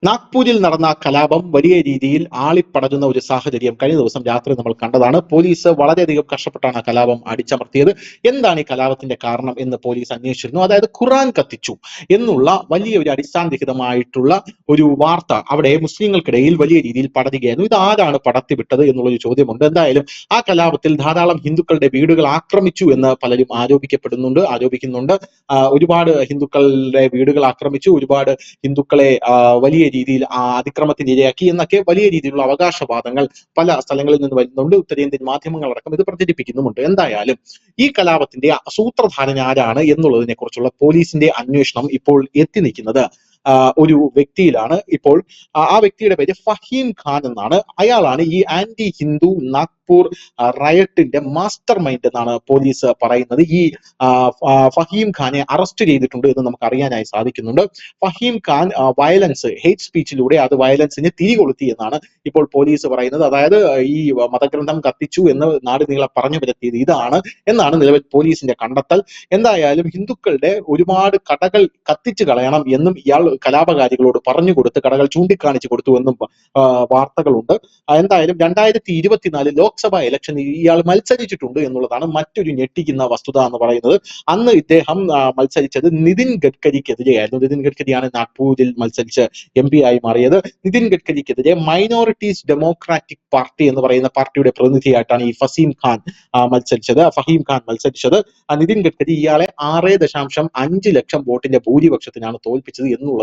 നാഗ്പൂരിൽ നടന്ന കലാപം വലിയ രീതിയിൽ ആളിപ്പടരുന്ന ഒരു സാഹചര്യം കഴിഞ്ഞ ദിവസം രാത്രി നമ്മൾ കണ്ടതാണ്. പോലീസ് വളരെയധികം കഷ്ടപ്പെട്ടാണ് ആ കലാപം അടിച്ചമർത്തിയത്. എന്താണ് ഈ കലാപത്തിന്റെ കാരണം എന്ന് പോലീസ് അന്വേഷിച്ചിരുന്നു. അതായത് ഖുറാൻ കത്തിച്ചു എന്നുള്ള വലിയ ഒരു അടിസ്ഥാനരഹിതമായിട്ടുള്ള ഒരു വാർത്ത അവിടെ മുസ്ലിങ്ങൾക്കിടയിൽ വലിയ രീതിയിൽ പടരുകയായിരുന്നു. ഇത് ആരാണ് പടർത്തിവിട്ടത് എന്നുള്ളൊരു ചോദ്യമുണ്ട്. എന്തായാലും ആ കലാപത്തിൽ ധാരാളം ഹിന്ദുക്കളുടെ വീടുകൾ ആക്രമിച്ചു എന്ന് പലരും ആരോപിക്കുന്നുണ്ട്. ഒരുപാട് ഹിന്ദുക്കളുടെ വീടുകൾ ആക്രമിച്ചു, ഒരുപാട് ഹിന്ദുക്കളെ വലിയ രീതിയിൽ അതിക്രമത്തിന് ഇരയാക്കി എന്നൊക്കെ വലിയ രീതിയിലുള്ള അവകാശവാദങ്ങൾ പല സ്ഥലങ്ങളിൽ നിന്ന് വരുന്നുണ്ട്. ഉത്തരേന്ത്യൻ മാധ്യമങ്ങളടക്കം ഇത് പ്രചരിപ്പിക്കുന്നുമുണ്ട്. എന്തായാലും ഈ കലാപത്തിന്റെ സൂത്രധാരൻ ആരാണ് എന്നുള്ളതിനെ കുറിച്ചുള്ള പോലീസിന്റെ അന്വേഷണം ഇപ്പോൾ എത്തി നിൽക്കുന്നത് ഒരു വ്യക്തിയിലാണ്. ഇപ്പോൾ ആ വ്യക്തിയുടെ പേര് ഫഹീം ഖാൻ എന്നാണ്. അയാളാണ് ഈ ആന്റി ഹിന്ദു നാഗ്പൂർ റയട്ടിന്റെ മാസ്റ്റർ മൈൻഡ് എന്നാണ് പോലീസ് പറയുന്നത്. ഈ ഫഹീം ഖാനെ അറസ്റ്റ് ചെയ്തിട്ടുണ്ട് എന്ന് നമുക്ക് അറിയാനായി സാധിക്കുന്നുണ്ട്. ഫഹീം ഖാൻ ഹേറ്റ് സ്പീച്ചിലൂടെ അത് വയലൻസിനെ തിരികൊളുത്തി എന്നാണ് ഇപ്പോൾ പോലീസ് പറയുന്നത്. അതായത് ഈ മതഗ്രന്ഥം കത്തിച്ചു എന്ന് നാട് നീളെ പറഞ്ഞു വരുത്തിയത് ഇതാണ് എന്നാണ് നിലവിൽ പോലീസിന്റെ കണ്ടെത്തൽ. എന്തായാലും ഹിന്ദുക്കളുടെ ഒരുപാട് കടകൾ കത്തിച്ചു കളയണം എന്നും ഇയാൾ കലാപകാരികളോട് പറഞ്ഞു കൊടുത്ത് കടകൾ ചൂണ്ടിക്കാണിച്ചു കൊടുത്തു എന്നും വാർത്തകളുണ്ട്. എന്തായാലും 2024 ലോക്സഭാ ഇലക്ഷനിൽ ഇയാൾ മത്സരിച്ചിട്ടുണ്ട് എന്നുള്ളതാണ് മറ്റൊരു ഞെട്ടിക്കുന്ന വസ്തുത എന്ന് പറയുന്നത്. അന്ന് ഇദ്ദേഹം മത്സരിച്ചത് നിതിൻ ഗഡ്കരിക്കെതിരെയായിരുന്നു. നിതിൻ ഗഡ്കരിയാണ് നാഗ്പൂരിൽ മത്സരിച്ച് MP ആയി മാറിയത്. നിതിൻ ഗഡ്കരിക്കെതിരെ മൈനോറിറ്റീസ് ഡെമോക്രാറ്റിക് പാർട്ടി എന്ന് പറയുന്ന പാർട്ടിയുടെ പ്രതിനിധിയായിട്ടാണ് ഈ ഫഹീം ഖാൻ മത്സരിച്ചത്. നിതിൻ ഗഡ്കരി ഇയാളെ 6.5 ലക്ഷം വോട്ടിന്റെ ഭൂരിപക്ഷത്തിനാണ് തോൽപ്പിച്ചത് എന്നുള്ളത്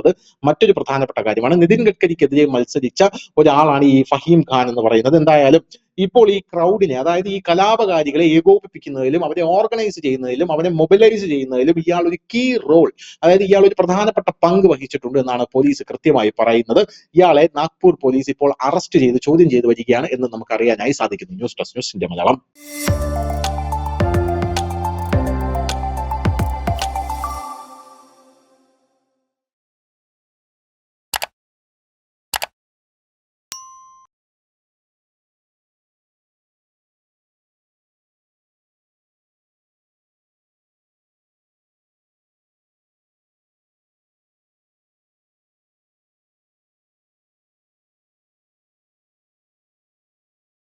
മറ്റൊരു പ്രധാനപ്പെട്ട കാര്യമാണ്. നിതിൻ ഗഡ്കരിക്കെതിരെ മത്സരിച്ച ഒരാളാണ് ഈ ഫഹീം ഖാൻ എന്ന് പറയുന്നത്. എന്തായാലും ഇപ്പോൾ ഈ ക്രൗഡിനെ, അതായത് ഈ കലാപകാരികളെ ഏകോപിപ്പിക്കുന്നതിലും അവരെ ഓർഗനൈസ് ചെയ്യുന്നതിലും അവരെ മൊബിലൈസ് ചെയ്യുന്നതിലും ഇയാൾ ഒരു കീ റോൾ, അതായത് ഇയാൾ ഒരു പ്രധാനപ്പെട്ട പങ്ക് വഹിച്ചിട്ടുണ്ട് എന്നാണ് പോലീസ് കൃത്യമായി പറയുന്നത്. ഇയാളെ നാഗ്പൂർ പോലീസ് ഇപ്പോൾ അറസ്റ്റ് ചെയ്ത് ചോദ്യം ചെയ്ത് വരികയാണ് എന്ന് നമുക്ക് അറിയാനായി സാധിക്കുന്നു. News desk news India Malayalam.